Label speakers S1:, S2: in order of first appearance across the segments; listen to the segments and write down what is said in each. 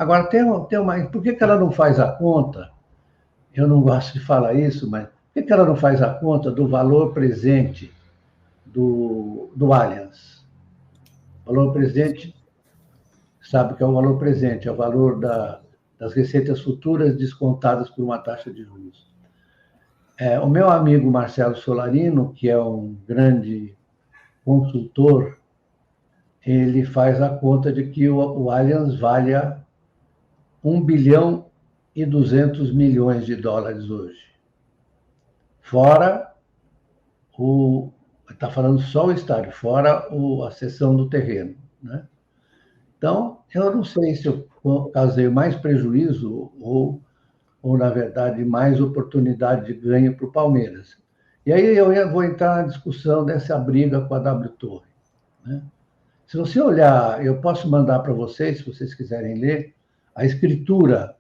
S1: Agora, tem uma. Por que ela não faz a conta? Eu não gosto de falar isso, mas por que ela não faz a conta do valor presente do Allianz? O valor presente, sabe que é o valor presente, é o valor das receitas futuras descontadas por uma taxa de juros. O meu amigo Marcelo Solarino, que é um grande consultor, ele faz a conta de que o Allianz valha 1 bilhão e 200 milhões de dólares hoje. Fora está falando só o estádio, fora a cessão do terreno, né? Então, eu não sei se eu causei mais prejuízo ou, na verdade, mais oportunidade de ganho para o Palmeiras. E aí vou entrar na discussão dessa briga com a W Torre, né? Se você olhar, eu posso mandar para vocês, se vocês quiserem ler, a escritura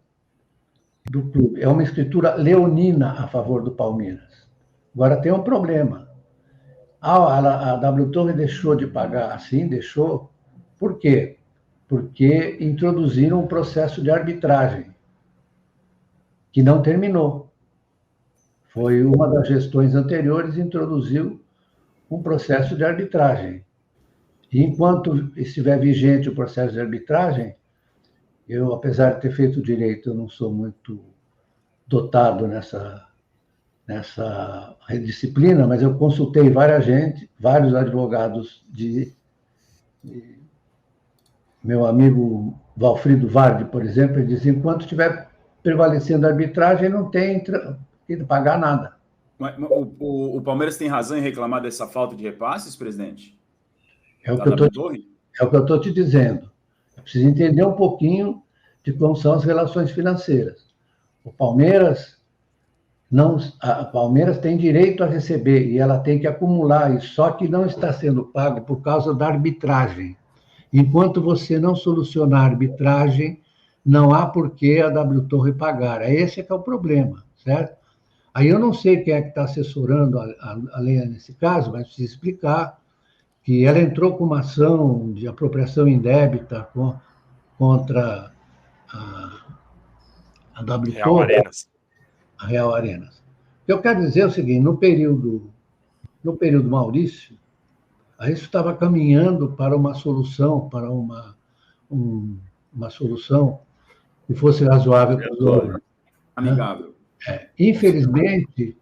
S1: do clube. É uma escritura leonina a favor do Palmeiras. Agora tem um problema. A W Torre deixou de pagar, assim, deixou. Por quê? Porque introduziram um processo de arbitragem que não terminou. Foi uma das gestões anteriores introduziu um processo de arbitragem. E enquanto estiver vigente o processo de arbitragem, eu, apesar de ter feito direito, eu não sou muito dotado nessa disciplina, mas eu consultei vários advogados de meu amigo Valfrido Vardi, por exemplo, ele diz, enquanto estiver prevalecendo a arbitragem, não tem que pagar nada.
S2: Mas o Palmeiras tem razão em reclamar dessa falta de repasses, presidente?
S1: É o que eu estou te dizendo. Eu preciso entender um pouquinho de como são as relações financeiras. O Palmeiras tem direito a receber e ela tem que acumular isso, só que não está sendo pago por causa da arbitragem. Enquanto você não solucionar a arbitragem, não há por que a W Torre pagar. Esse é que é o problema, certo? Aí eu não sei quem é que está assessorando a lei nesse caso, mas preciso explicar que ela entrou com uma ação de apropriação indébita contra a W
S3: Real
S1: Torre,
S3: Arenas.
S1: a Real Arenas. O que eu quero dizer é o seguinte, no período Maurício, isso estava caminhando para uma solução, uma solução que fosse razoável para os dois.
S2: Amigável.
S1: Infelizmente,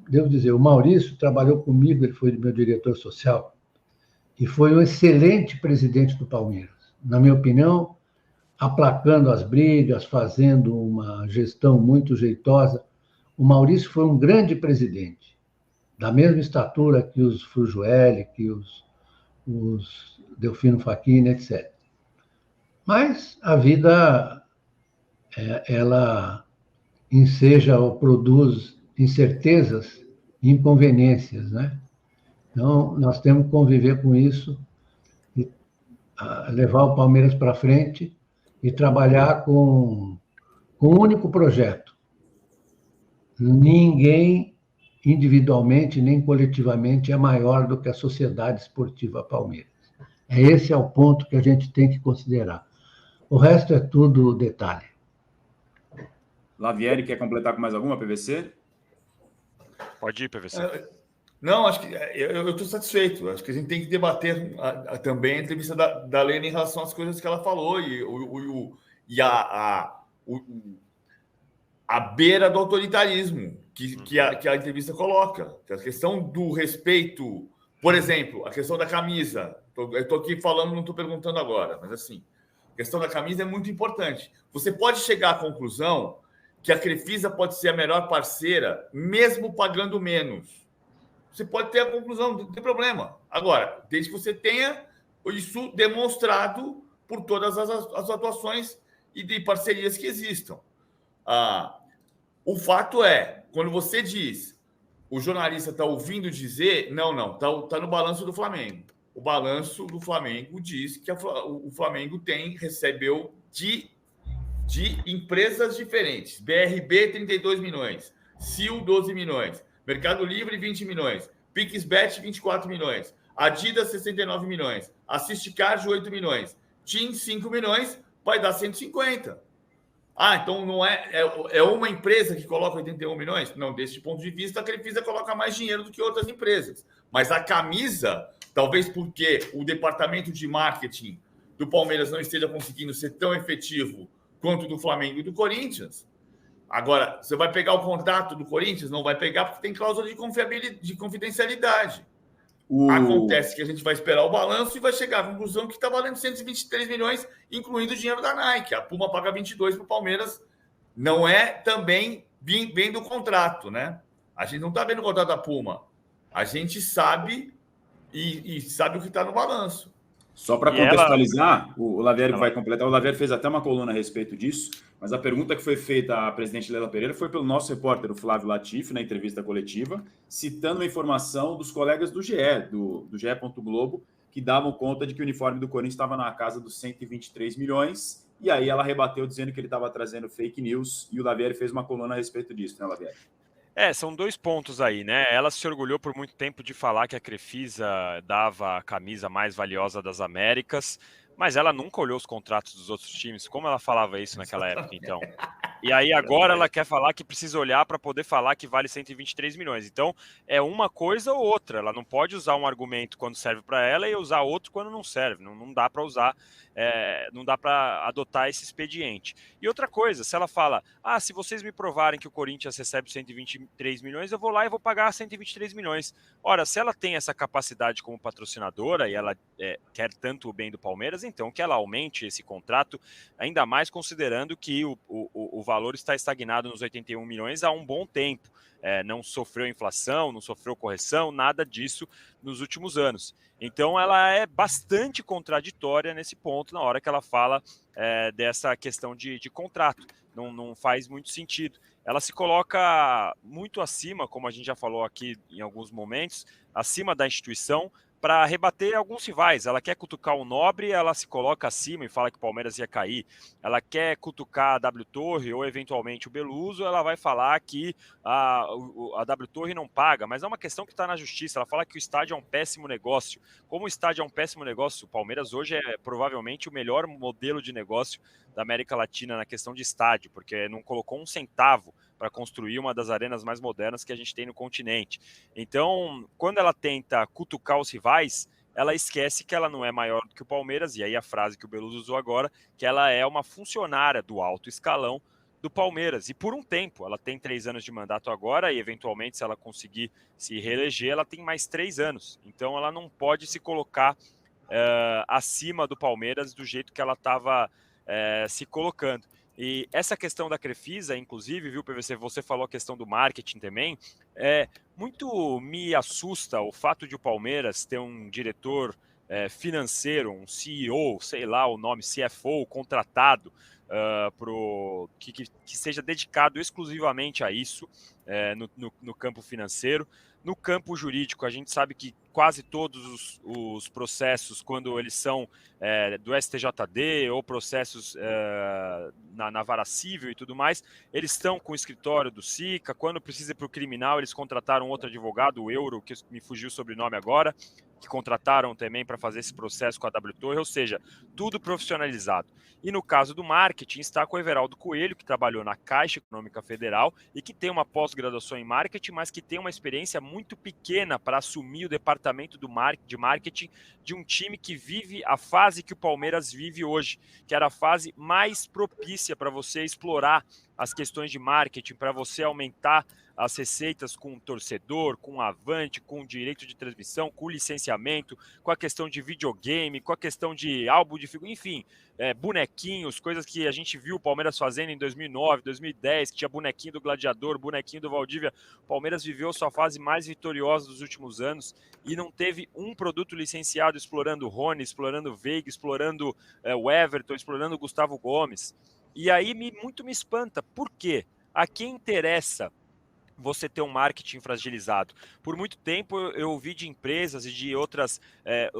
S1: devo dizer, o Maurício trabalhou comigo, ele foi meu diretor social, e foi um excelente presidente do Palmeiras. Na minha opinião, aplacando as brigas, fazendo uma gestão muito jeitosa. O Maurício foi um grande presidente, da mesma estatura que os Frujueli, que os Delfino Facchini, etc. Mas a vida, ela enseja ou produz incertezas e inconveniências, né? Então, nós temos que conviver com isso, e levar o Palmeiras para frente e trabalhar com um único projeto. Ninguém, individualmente nem coletivamente, é maior do que a Sociedade Esportiva Palmeiras. Esse é o ponto que a gente tem que considerar. O resto é tudo detalhe.
S2: Lavieri, quer completar com mais alguma, PVC?
S3: Pode ir, PVC.
S4: Não, acho que eu estou satisfeito. Acho que a gente tem que debater também a entrevista da Lena em relação às coisas que ela falou e a beira do autoritarismo que a entrevista coloca. A questão do respeito, por exemplo, a questão da camisa. Eu estou aqui falando, não estou perguntando agora, mas assim, a questão da camisa é muito importante. Você pode chegar à conclusão que a Crefisa pode ser a melhor parceira, mesmo pagando menos. Você pode ter a conclusão, não tem problema. Agora, desde que você tenha isso demonstrado por todas as atuações e de parcerias que existam. O fato é, quando você diz, o jornalista está ouvindo dizer, não, está no balanço do Flamengo. O balanço do Flamengo diz que o Flamengo recebeu de empresas diferentes. BRB, 32 milhões. Sil, 12 milhões. Mercado Livre, 20 milhões. PixBet, 24 milhões. Adidas, 69 milhões. Assistecard, 8 milhões. TIM, 5 milhões, vai dar 150. Então não é uma empresa que coloca 81 milhões? Não, desse ponto de vista, a Crefisa coloca mais dinheiro do que outras empresas. Mas a camisa, talvez porque o departamento de marketing do Palmeiras não esteja conseguindo ser tão efetivo quanto do Flamengo e do Corinthians. Agora, você vai pegar o contrato do Corinthians? Não vai pegar porque tem cláusula de confidencialidade. Acontece que a gente vai esperar o balanço e vai chegar à conclusão que está valendo 123 milhões, incluindo o dinheiro da Nike. A Puma paga 22 para o Palmeiras. Não é também vendo o contrato, né? A gente não está vendo o contrato da Puma. A gente sabe e sabe o que está no balanço.
S2: Só para contextualizar, o Lavieri vai completar. O Lavieri fez até uma coluna a respeito disso, mas a pergunta que foi feita à presidente Leila Pereira foi pelo nosso repórter, o Flávio Latifi, na entrevista coletiva, citando uma informação dos colegas do GE, do GE. Globo, que davam conta de que o uniforme do Corinthians estava na casa dos 123 milhões, e aí ela rebateu dizendo que ele estava trazendo fake news, e o Lavieri fez uma coluna a respeito disso, né, Lavieri?
S3: São 2 pontos aí, né? Ela se orgulhou por muito tempo de falar que a Crefisa dava a camisa mais valiosa das Américas, mas ela nunca olhou os contratos dos outros times. Como ela falava isso naquela época, então? E aí agora ela quer falar que precisa olhar para poder falar que vale 123 milhões. Então, é uma coisa ou outra. Ela não pode usar um argumento quando serve para ela e usar outro quando não serve. Não dá para usar, não dá para adotar esse expediente. E outra coisa, se ela fala, se vocês me provarem que o Corinthians recebe 123 milhões, eu vou lá e vou pagar 123 milhões. Ora, se ela tem essa capacidade como patrocinadora e ela quer tanto o bem do Palmeiras, então que ela aumente esse contrato, ainda mais considerando que o valor está estagnado nos 81 milhões há um bom tempo. Não sofreu inflação, não sofreu correção, nada disso nos últimos anos. Então ela é bastante contraditória nesse ponto, na hora que ela fala dessa questão de contrato. Não faz muito sentido. Ela se coloca muito acima, como a gente já falou aqui em alguns momentos, acima da instituição, para rebater alguns rivais. Ela quer cutucar o Nobre, ela se coloca acima e fala que o Palmeiras ia cair. Ela quer cutucar a W Torre ou eventualmente o Beluso, ela vai falar que a W Torre não paga, mas é uma questão que está na justiça. Ela fala que o estádio é um péssimo negócio. Como o estádio é um péssimo negócio, o Palmeiras hoje é provavelmente o melhor modelo de negócio da América Latina na questão de estádio, porque não colocou um centavo para construir uma das arenas mais modernas que a gente tem no continente. Então, quando ela tenta cutucar os rivais, ela esquece que ela não é maior do que o Palmeiras, e aí a frase que o Beluso usou agora, que ela é uma funcionária do alto escalão do Palmeiras, e por um tempo, ela tem 3 anos de mandato agora, e eventualmente se ela conseguir se reeleger, ela tem mais 3 anos, então ela não pode se colocar acima do Palmeiras do jeito que ela estava se colocando. E essa questão da Crefisa, inclusive, viu, PVC, você falou a questão do marketing também, muito me assusta o fato de o Palmeiras ter um diretor financeiro, um CEO, sei lá o nome, CFO, contratado que seja dedicado exclusivamente a isso no campo financeiro. No campo jurídico, a gente sabe que quase todos os processos, quando eles são do STJD ou processos na vara civil e tudo mais, eles estão com o escritório do SICA. Quando precisa ir para o criminal, eles contrataram outro advogado, o Euro, que me fugiu o sobrenome agora, que contrataram também para fazer esse processo com a W Torre, ou seja, tudo profissionalizado. E no caso do marketing, está com o Everaldo Coelho, que trabalhou na Caixa Econômica Federal e que tem uma pós-graduação em marketing, mas que tem uma experiência muito pequena para assumir o departamento de marketing de um time que vive a fase que o Palmeiras vive hoje, que era a fase mais propícia para você explorar as questões de marketing, para você aumentar as receitas com o torcedor, com o avante, com o direito de transmissão, com o licenciamento, com a questão de videogame, com a questão de álbum de figura, enfim, bonequinhos, coisas que a gente viu o Palmeiras fazendo em 2009, 2010, que tinha bonequinho do Gladiador, bonequinho do Valdívia. O Palmeiras viveu sua fase mais vitoriosa dos últimos anos e não teve um produto licenciado explorando o Rony, explorando o Veiga, explorando o Everton, explorando o Gustavo Gomes. E aí muito me espanta. Por quê? A quem interessa você ter um marketing fragilizado? Por muito tempo eu ouvi de empresas e de outras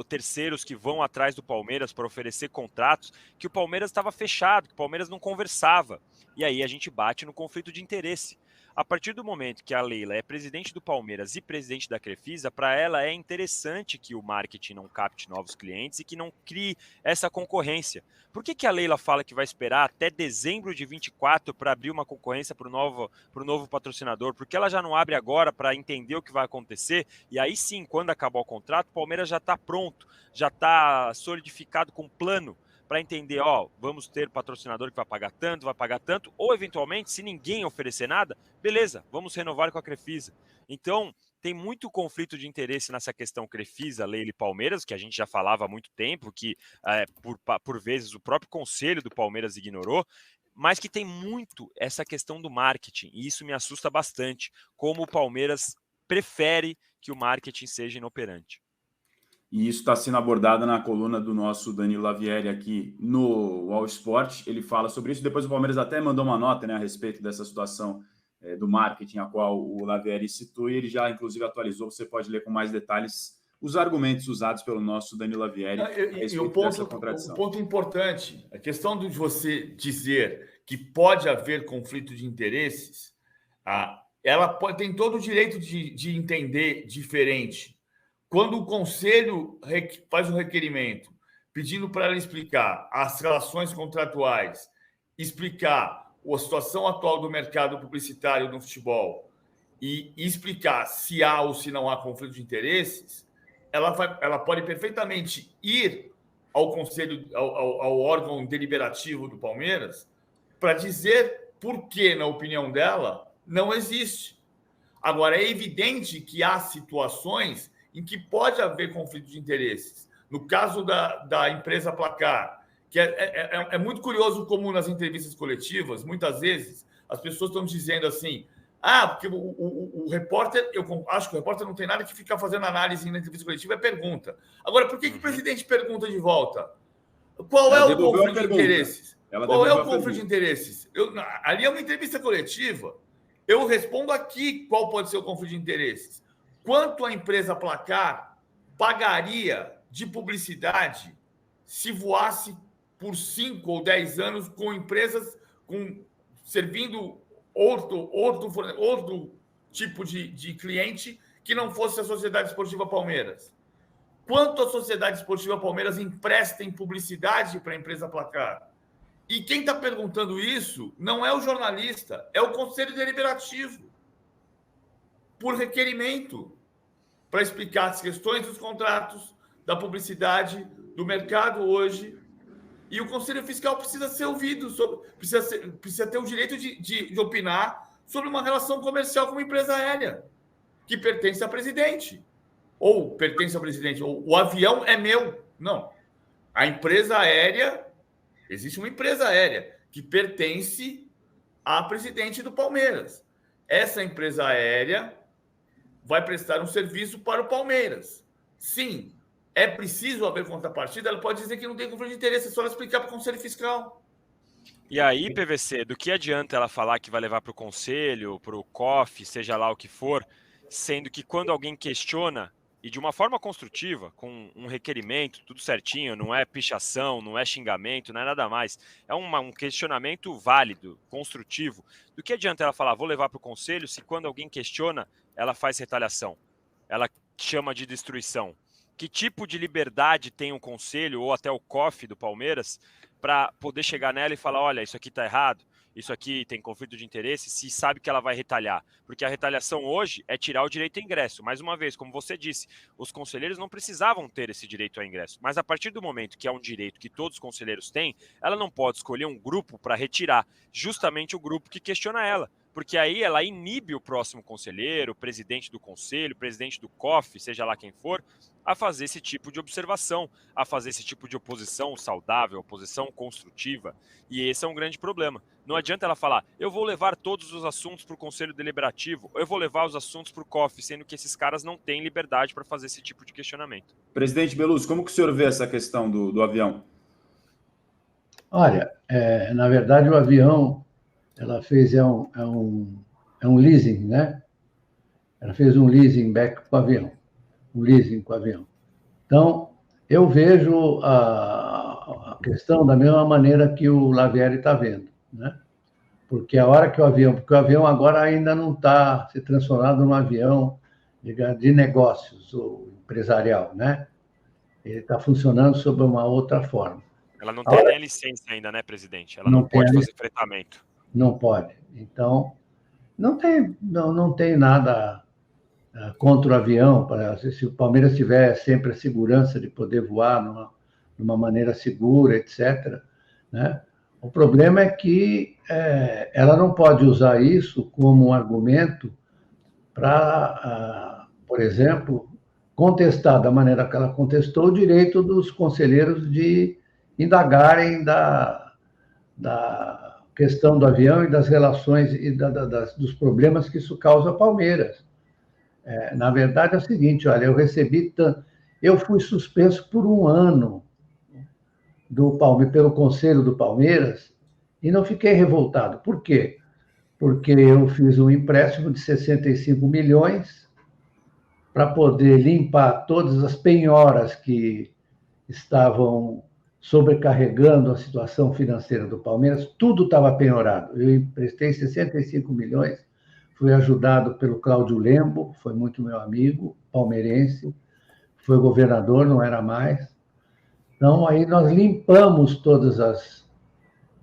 S3: terceiros que vão atrás do Palmeiras para oferecer contratos que o Palmeiras estava fechado, que o Palmeiras não conversava. E aí a gente bate no conflito de interesse. A partir do momento que a Leila é presidente do Palmeiras e presidente da Crefisa, para ela é interessante que o marketing não capte novos clientes e que não crie essa concorrência. Por que a Leila fala que vai esperar até dezembro de 24 para abrir uma concorrência para o novo patrocinador? Porque ela já não abre agora para entender o que vai acontecer e aí sim, quando acabar o contrato, o Palmeiras já está pronto, já está solidificado com um plano para entender, vamos ter patrocinador que vai pagar tanto, ou eventualmente, se ninguém oferecer nada, beleza, vamos renovar com a Crefisa. Então, tem muito conflito de interesse nessa questão Crefisa, Leila e Palmeiras, que a gente já falava há muito tempo, que por vezes o próprio conselho do Palmeiras ignorou, mas que tem muito essa questão do marketing, e isso me assusta bastante, como o Palmeiras prefere que o marketing seja inoperante.
S2: E isso está sendo abordado na coluna do nosso Danilo Lavieri aqui no All Sport. Ele fala sobre isso. Depois o Palmeiras até mandou uma nota, né, a respeito dessa situação do marketing, a qual o Lavieri citou, e ele já, inclusive, atualizou. Você pode ler com mais detalhes os argumentos usados pelo nosso Danilo Lavieri a respeito dessa contradição.
S4: O ponto importante, a questão de você dizer que pode haver conflito de interesses, ela tem todo o direito de entender diferente. Quando o conselho faz um requerimento pedindo para ela explicar as relações contratuais, explicar a situação atual do mercado publicitário no futebol e explicar se há ou se não há conflito de interesses, ela pode perfeitamente ir ao conselho, ao órgão deliberativo do Palmeiras, para dizer por que, na opinião dela, não existe. Agora, é evidente que há situações em que pode haver conflito de interesses. No caso da empresa Placar, que é muito curioso como nas entrevistas coletivas, muitas vezes, as pessoas estão dizendo assim, porque o repórter, eu acho que o repórter não tem nada que ficar fazendo análise na entrevista coletiva, é pergunta. Agora, por que o presidente pergunta de volta? Qual é o conflito de interesses? Qual é o conflito de interesses? Ali é uma entrevista coletiva. Eu respondo aqui qual pode ser o conflito de interesses. Quanto a empresa Placar pagaria de publicidade se voasse por 5 ou 10 anos com empresas servindo outro tipo de cliente que não fosse a Sociedade Esportiva Palmeiras? Quanto a Sociedade Esportiva Palmeiras empresta em publicidade para a empresa Placar? E quem está perguntando isso não é o jornalista, é o Conselho Deliberativo, por requerimento, para explicar as questões dos contratos, da publicidade, do mercado hoje. E o Conselho Fiscal precisa ser ouvido, precisa ter o direito de opinar sobre uma relação comercial com uma empresa aérea, que pertence ao presidente. Ou pertence ao presidente, ou o avião é meu. Não. A empresa aérea, existe uma empresa aérea que pertence à presidente do Palmeiras. Essa empresa aérea vai prestar um serviço para o Palmeiras. Sim, é preciso haver contrapartida. Ela pode dizer que não tem conflito de interesse, é só ela explicar para o Conselho Fiscal.
S3: E aí, PVC, do que adianta ela falar que vai levar para o Conselho, para o COF, seja lá o que for, sendo que quando alguém questiona, e de uma forma construtiva, com um requerimento, tudo certinho, não é pichação, não é xingamento, não é nada mais, é um questionamento válido, construtivo. Do que adianta ela falar, vou levar para o Conselho, se quando alguém questiona, ela faz retaliação, ela chama de destruição? Que tipo de liberdade tem o Conselho ou até o COF do Palmeiras para poder chegar nela e falar, olha, isso aqui está errado, isso aqui tem conflito de interesse, se sabe que ela vai retaliar? Porque a retaliação hoje é tirar o direito a ingresso. Mais uma vez, como você disse, os conselheiros não precisavam ter esse direito a ingresso, mas a partir do momento que é um direito que todos os conselheiros têm, ela não pode escolher um grupo para retirar justamente o grupo que questiona ela. Porque aí ela inibe o próximo conselheiro, o presidente do conselho, o presidente do COF, seja lá quem for, a fazer esse tipo de observação, a fazer esse tipo de oposição saudável, oposição construtiva. E esse é um grande problema. Não adianta ela falar, eu vou levar todos os assuntos para o Conselho Deliberativo, eu vou levar os assuntos para o COF, sendo que esses caras não têm liberdade para fazer esse tipo de questionamento.
S2: Presidente Beluso, como que o senhor vê essa questão do avião?
S1: Olha, na verdade o avião, ela fez um leasing, né? Ela fez um leasing back com o avião, um leasing com o avião. Então, eu vejo a questão da mesma maneira que o Lavieri está vendo, né? Porque a hora que porque o avião agora ainda não está se transformando num avião de negócios ou empresarial, né? Ele está funcionando sob uma outra forma.
S3: Ela não tem nem a licença ainda, né, presidente? Ela não pode fazer fretamento.
S1: Não pode. Então, não tem nada contra o avião. Se o Palmeiras tiver sempre a segurança de poder voar numa maneira segura, etc., né? O problema é que ela não pode usar isso como um argumento para, por exemplo, contestar da maneira que ela contestou o direito dos conselheiros de indagarem da questão do avião e das relações e dos problemas que isso causa ao Palmeiras. Na verdade, é o seguinte, olha, eu fui suspenso por 1 ano pelo Conselho do Palmeiras e não fiquei revoltado. Por quê? Porque eu fiz um empréstimo de 65 milhões para poder limpar todas as penhoras que estavam sobrecarregando a situação financeira do Palmeiras. Tudo estava penhorado. Eu emprestei 65 milhões, fui ajudado pelo Cláudio Lembo, foi muito meu amigo, palmeirense, foi governador, não era mais. Então, aí nós limpamos todas as...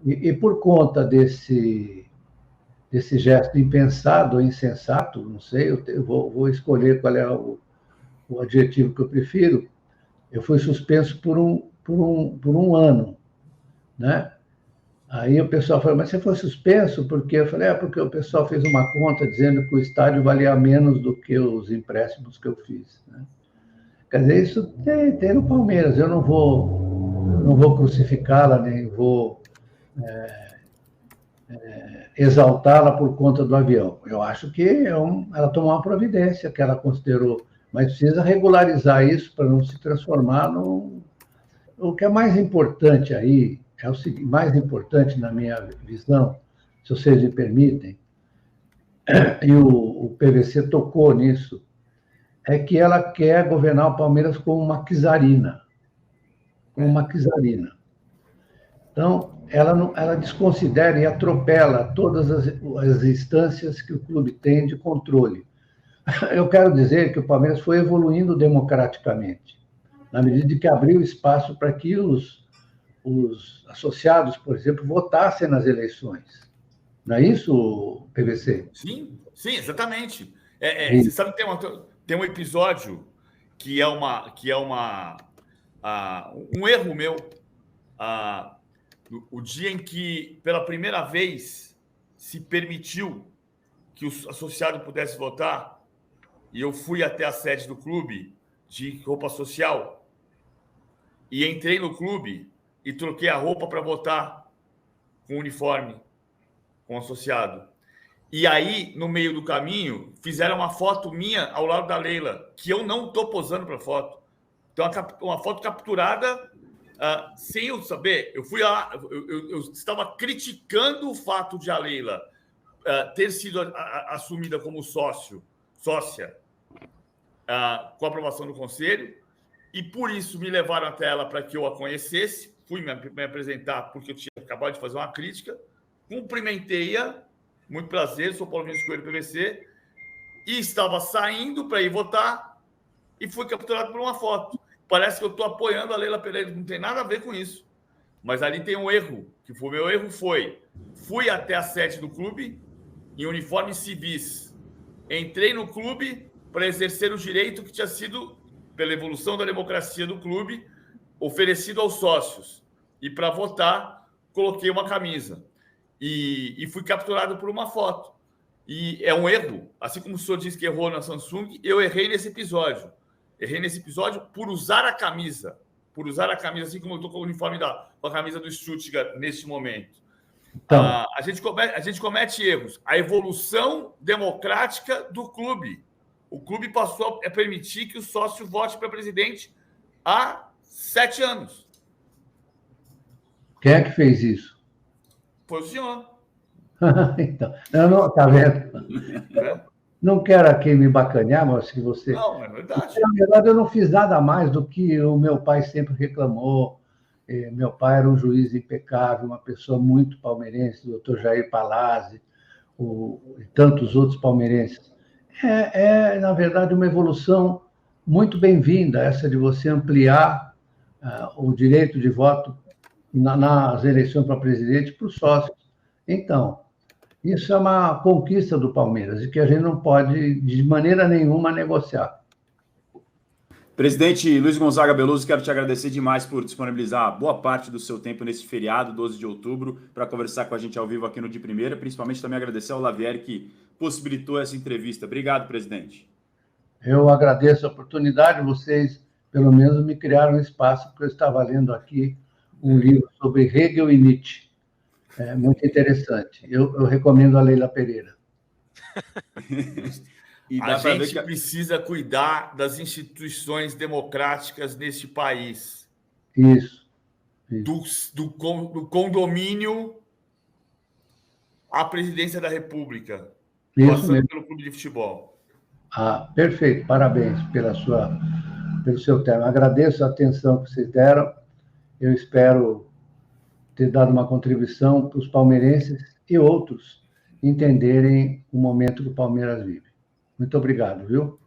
S1: E por conta desse gesto impensado ou insensato, não sei, eu vou escolher qual é o adjetivo que eu prefiro, eu fui suspenso por um ano, né? Aí o pessoal falou, mas você foi suspenso por quê? Eu falei, porque o pessoal fez uma conta dizendo que o estádio valia menos do que os empréstimos que eu fiz, né? Quer dizer, isso tem no Palmeiras, eu não vou crucificá-la, nem vou exaltá-la por conta do avião. Eu acho que ela tomou uma providência que ela considerou, mas precisa regularizar isso para não se transformar no... O que é mais importante aí, é o seguinte, mais importante na minha visão, se vocês me permitem, e o PVC tocou nisso, é que ela quer governar o Palmeiras como uma czarina. Como uma czarina. Então, ela desconsidera e atropela todas as instâncias que o clube tem de controle. Eu quero dizer que o Palmeiras foi evoluindo democraticamente, na medida de que abriu espaço para que os associados, por exemplo, votassem nas eleições. Não é isso, PVC?
S4: Sim, exatamente. Você sabe que tem um episódio que é um erro meu. O dia em que, pela primeira vez, se permitiu que o associado pudesse votar, e eu fui até a sede do clube de roupa social e entrei no clube e troquei a roupa para votar com uniforme, com associado. E aí, no meio do caminho, fizeram uma foto minha ao lado da Leila, que eu não estou posando para foto. Então, uma foto capturada sem eu saber. Eu fui lá, eu estava criticando o fato de a Leila ter sido assumida como sócia, com a aprovação do conselho, e por isso me levaram até ela para que eu a conhecesse. Fui me apresentar porque eu tinha acabado de fazer uma crítica, cumprimentei-a, muito prazer, sou Paulo Vinícius Coelho, PVC, e estava saindo para ir votar e fui capturado por uma foto. Parece que eu estou apoiando a Leila Pereira, não tem nada a ver com isso. Mas ali tem um erro, meu erro foi, fui até a sede do clube, em uniformes civis, entrei no clube para exercer o direito que tinha sido, pela evolução da democracia do clube, oferecido aos sócios. E para votar, coloquei uma camisa. E fui capturado por uma foto. E é um erro. Assim como o senhor disse que errou na Samsung, eu errei nesse episódio. Errei nesse episódio por usar a camisa. Por usar a camisa, assim como eu estou com o uniforme com a camisa do Stuttgart neste momento. Então, a gente comete erros. A evolução democrática do clube. O clube passou a permitir que o sócio vote para presidente há 7 anos.
S1: Quem é que fez isso?
S4: Foi o senhor.
S1: Então, não, tá vendo? Não quero aqui me bacanear, mas que você...
S4: Não, é verdade.
S1: Na verdade, eu não fiz nada mais do que o meu pai sempre reclamou, Meu pai era um juiz impecável, uma pessoa muito palmeirense, o doutor Jair Palazzi, e tantos outros palmeirenses. Na verdade, uma evolução muito bem-vinda, essa de você ampliar o direito de voto nas eleições para presidente para os sócios. Então, isso é uma conquista do Palmeiras e que a gente não pode, de maneira nenhuma, negociar.
S2: Presidente Luiz Gonzaga Beloso, quero te agradecer demais por disponibilizar boa parte do seu tempo nesse feriado, 12 de outubro, para conversar com a gente ao vivo aqui no De Primeira, principalmente também agradecer ao Lavieri que possibilitou essa entrevista. Obrigado, presidente.
S1: Eu agradeço a oportunidade, vocês pelo menos me criaram um espaço, porque eu estava lendo aqui um livro sobre Hegel e Nietzsche. É muito interessante. Eu recomendo a Leila Pereira.
S4: A gente precisa cuidar das instituições democráticas neste país.
S1: Isso.
S4: Do condomínio à presidência da República. Passando pelo clube de futebol.
S1: Perfeito. Parabéns pelo seu tema. Agradeço a atenção que vocês deram. Eu espero ter dado uma contribuição para os palmeirenses e outros entenderem o momento que o Palmeiras vive. Muito obrigado, viu?